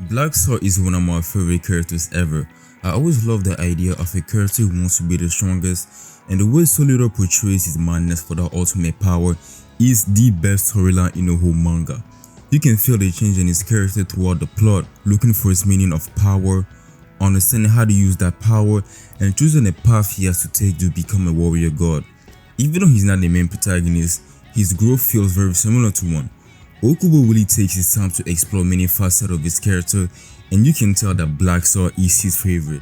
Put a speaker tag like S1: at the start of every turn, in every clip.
S1: Black Sword is one of my favorite characters ever. I always love the idea of a character who wants to be the strongest, and the way Solidor portrays his madness for the ultimate power is the best storyline in the whole manga. You can feel the change in his character throughout the plot, looking for his meaning of power, understanding how to use that power, and choosing a path he has to take to become a warrior god. Even though he's not the main protagonist, his growth feels very similar to one. Okubo really takes his time to explore many facets of his character, and you can tell that Black Sword is his favorite.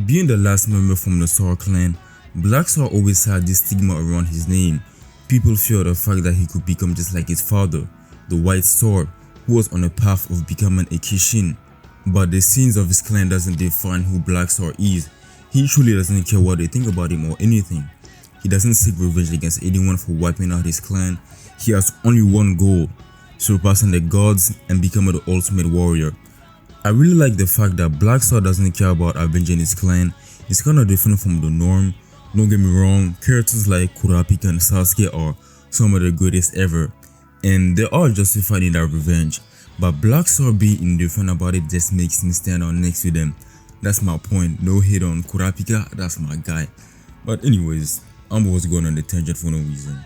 S1: Being the last member from the Sword clan, Black Sword always had this stigma around his name. People feared the fact that he could become just like his father, the White Sword, who was on a path of becoming a Kishin. But the sins of his clan doesn't define who Black Sword is. He truly doesn't care what they think about him or anything. He doesn't seek revenge against anyone for wiping out his clan. He has only one goal: surpassing the gods and becoming the ultimate warrior. I really like the fact that Black Sword doesn't care about avenging his clan. It's kinda different from the norm. Don't get me wrong, characters like Kurapika and Sasuke are some of the greatest ever, and they are justified in their revenge. But Black Sword being indifferent about it just makes me stand out next to them. That's my point. No hate on Kurapika, that's my guy. But anyways, I'm always going on a tangent for no reason.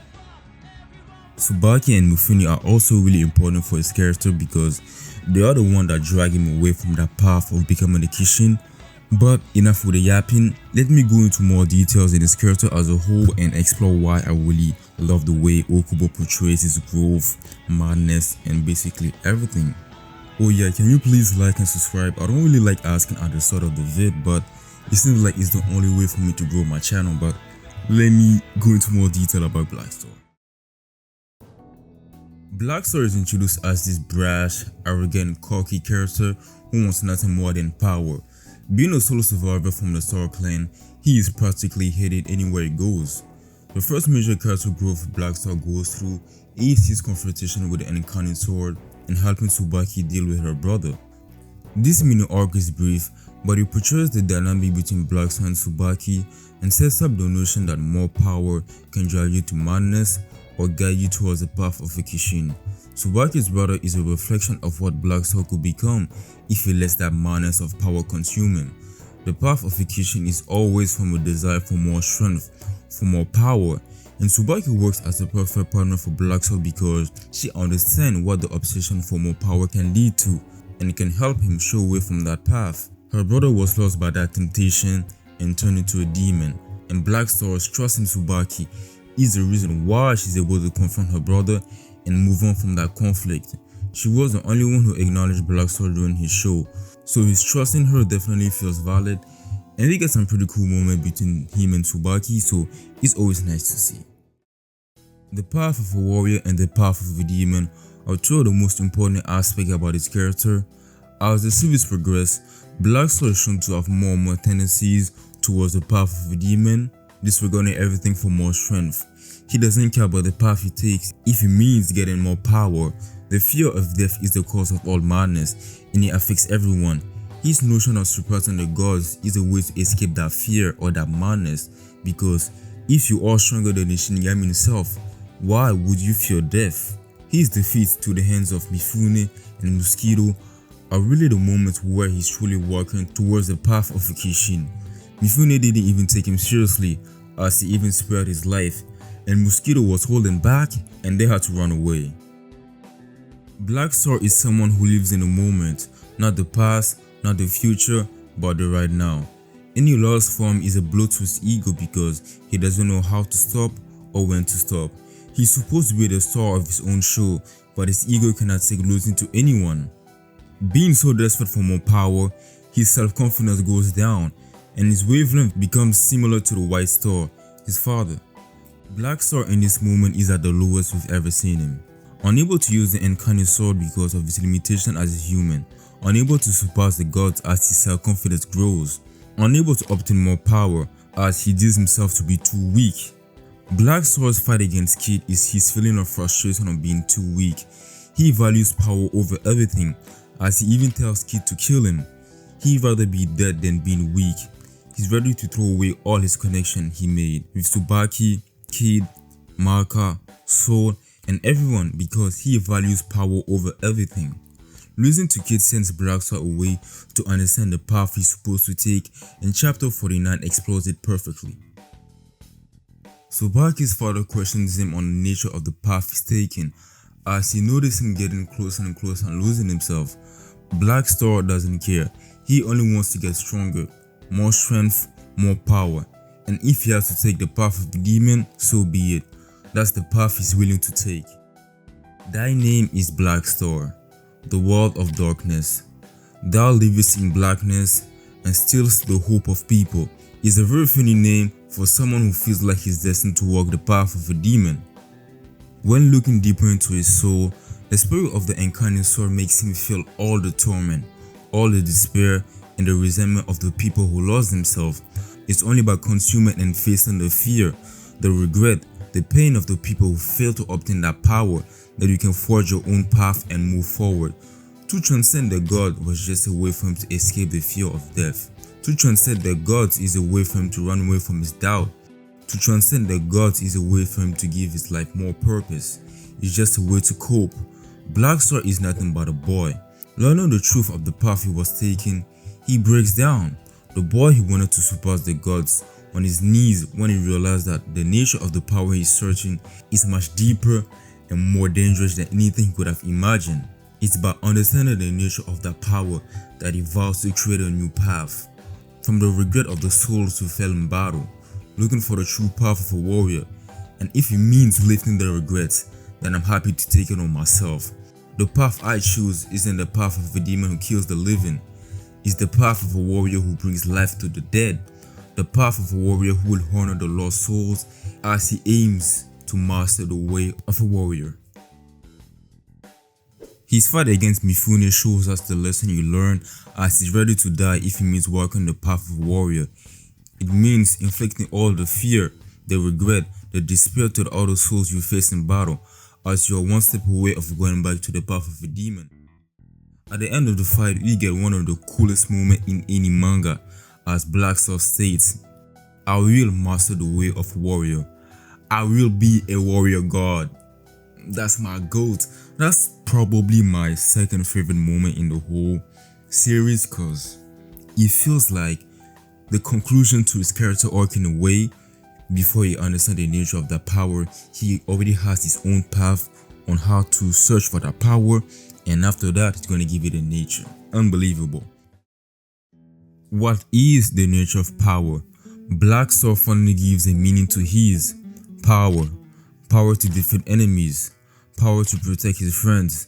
S1: Tsubaki and Mifune are also really important for his character because they are the one that drag him away from that path of becoming a Kishin. But enough with the yapping, let me go into more details in his character as a whole and explore why I really love the way Okubo portrays his growth, madness, and basically everything. Oh yeah, can you please like and subscribe? I don't really like asking at the start of the vid, but it seems like it's the only way for me to grow my channel. But let me go into more detail about Black Sword. Black Sword is introduced as this brash, arrogant, cocky character who wants nothing more than power. Being a solo survivor from the Sword clan, he is practically headed anywhere he goes. The first major character growth Black Sword goes through is his confrontation with the Incarnate Sword and helping Tsubaki deal with her brother. This mini arc is brief, but it portrays the dynamic between Black Sword and Tsubaki and sets up the notion that more power can drive you to madness or guide you towards the path of a Kishin. Tsubaki's brother is a reflection of what Black Sword could become if he lets that madness of power consume him. The path of a Kishin is always from a desire for more strength, for more power, and Tsubaki works as a perfect partner for Black Sword because she understands what the obsession for more power can lead to, and it can help him show away from that path. Her brother was lost by that temptation and turned into a demon, and Black Sword's trust in Tsubaki is the reason why she's able to confront her brother and move on from that conflict. She was the only one who acknowledged Black Sword during his show, so his trust in her definitely feels valid, and we get some pretty cool moments between him and Tsubaki, so it's always nice to see. The path of a warrior and the path of a demon are two of the most important aspects about his character. As the series progresses, Black Sword is shown to have more and more tendencies towards the path of a demon, disregarding everything for more strength. He doesn't care about the path he takes if it means getting more power. The fear of death is the cause of all madness, and it affects everyone. His notion of surpassing the gods is a way to escape that fear or that madness, because if you are stronger than the Shinigami himself, why would you fear death? His defeats to the hands of Mifune and Mosquito are really the moments where he's truly walking towards the path of a Kishin. Mifune didn't even take him seriously, as he even spared his life, and Mosquito was holding back and they had to run away. Black Sword is someone who lives in the moment, not the past, not the future, but the right now. Any lost form is a blow to his ego because he doesn't know how to stop or when to stop. He's supposed to be the star of his own show, but his ego cannot take losing to anyone. Being so desperate for more power, his self-confidence goes down, and his wavelength becomes similar to the White Star, his father. Black Sword in this moment is at the lowest we've ever seen him. Unable to use the Incarnate Sword because of his limitation as a human, unable to surpass the gods as his self-confidence grows, unable to obtain more power as he deems himself to be too weak. Black Sword's fight against Kid is his feeling of frustration of being too weak. He values power over everything, as he even tells Kid to kill him. He'd rather be dead than being weak. He's ready to throw away all his connection he made with Tsubaki, Kid, Marka, Sword, and everyone because he values power over everything. Losing to Kid sends Black Star away to understand the path he's supposed to take, and chapter 49 explores it perfectly. Tsubaki's father questions him on the nature of the path he's taking, as he notices him getting closer and closer and losing himself. Black Star doesn't care, he only wants to get stronger, more strength, more power, and if he has to take the path of the demon, so be it. That's the path he's willing to take. Thy name is Black Star, the world of darkness. Thou livest in blackness and steals the hope of people is a very funny name for someone who feels like he's destined to walk the path of a demon. When looking deeper into his soul, the spirit of the incarnate sword makes him feel all the torment, all the despair, and the resentment of the people who lost themselves. It's only by consuming and facing the fear, the regret, the pain of the people who fail to obtain that power that you can forge your own path and move forward. To transcend the God was just a way for him to escape the fear of death. To transcend the gods is a way for him to run away from his doubt. To transcend the gods is a way for him to give his life more purpose. It's just a way to cope. Black Star is nothing but a boy. Learning the truth of the path he was taking, he breaks down. The boy who wanted to surpass the gods on his knees when he realized that the nature of the power he's searching is much deeper and more dangerous than anything he could have imagined. It's by understanding the nature of that power that he vows to create a new path. From the regret of the souls who fell in battle, looking for the true path of a warrior, and if it means lifting the regrets, then I'm happy to take it on myself. The path I choose isn't the path of a demon who kills the living, it's the path of a warrior who brings life to the dead, the path of a warrior who will honor the lost souls as he aims to master the way of a warrior. His fight against Mifune shows us the lesson you learn as he's ready to die if he means walking the path of a warrior. It means inflicting all the fear, the regret, the despair to the other souls you face in battle, as you're one step away of going back to the path of a demon. At the end of the fight, we get one of the coolest moments in any manga, as Black Star states, I will master the way of a warrior. I will be a warrior god. That's my goat. That's probably my second favorite moment in the whole series, cause it feels like the conclusion to his character arc in a way. Before he understands the nature of that power, he already has his own path on how to search for that power, and after that he's going to give it a nature. Unbelievable. What is the nature of power? Black Star finally gives a meaning to his power. Power to defeat enemies, power to protect his friends,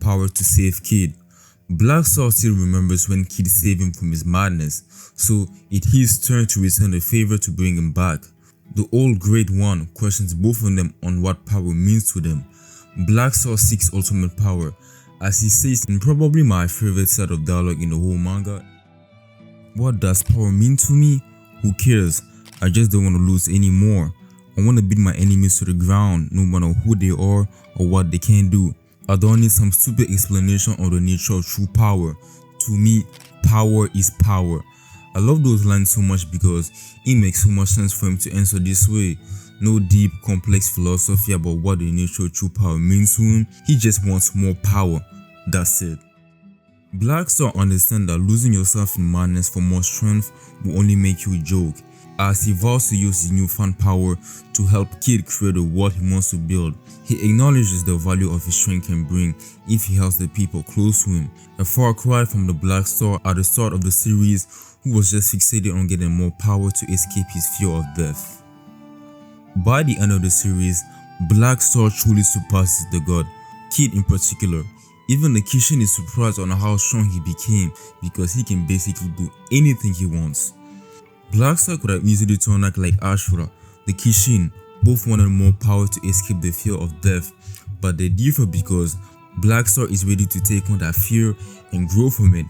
S1: power to save Kid. Black Star still remembers when Kid saved him from his madness, so it's his turn to return the favor to bring him back. The old Great One questions both of them on what power means to them. Black Star seeks ultimate power, as he says in probably my favorite set of dialogue in the whole manga. What does power mean to me? Who cares? I just don't want to lose anymore. I want to beat my enemies to the ground, no matter who they are or what they can do. I don't need some stupid explanation of the nature of true power. To me, power is power. I love those lines so much because it makes so much sense for him to answer this way. No deep, complex philosophy about what the nature of true power means to him. He just wants more power. That's it. Black Star understands that losing yourself in madness for more strength will only make you a joke, as he vows to use his newfound power to help Kid create the world he wants to build. He acknowledges the value of his strength can bring if he helps the people close to him, a far cry from the Black Star at the start of the series who was just fixated on getting more power to escape his fear of death. By the end of the series, Black Star truly surpasses the god, Kid in particular. Even the Kishin is surprised on how strong he became because he can basically do anything he wants. Black Star could have easily turned out like Ashura. The Kishin both wanted more power to escape the fear of death, but they differ because Black Star is ready to take on that fear and grow from it.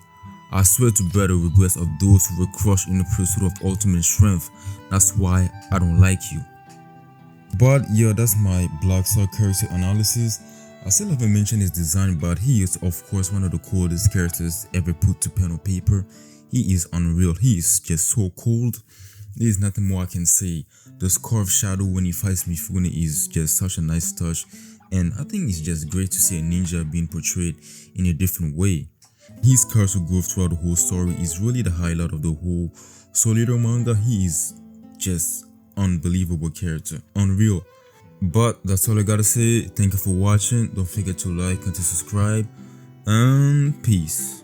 S1: I swear to bear the regrets of those who were crushed in the pursuit of ultimate strength. That's why I don't like you. But yeah, that's my Black Star character analysis. I still haven't mentioned his design, but he is of course one of the coolest characters ever put to pen or paper. He is unreal. He is just so cold. There is nothing more I can say. The scarf shadow when he fights Mifune is just such a nice touch. and I think it's just great to see a ninja being portrayed in a different way. His character growth throughout the whole story is really the highlight of the whole Solito manga. He is just unbelievable character, unreal. But that's all I gotta say. Thank you for watching. Don't forget to like and to subscribe, and peace.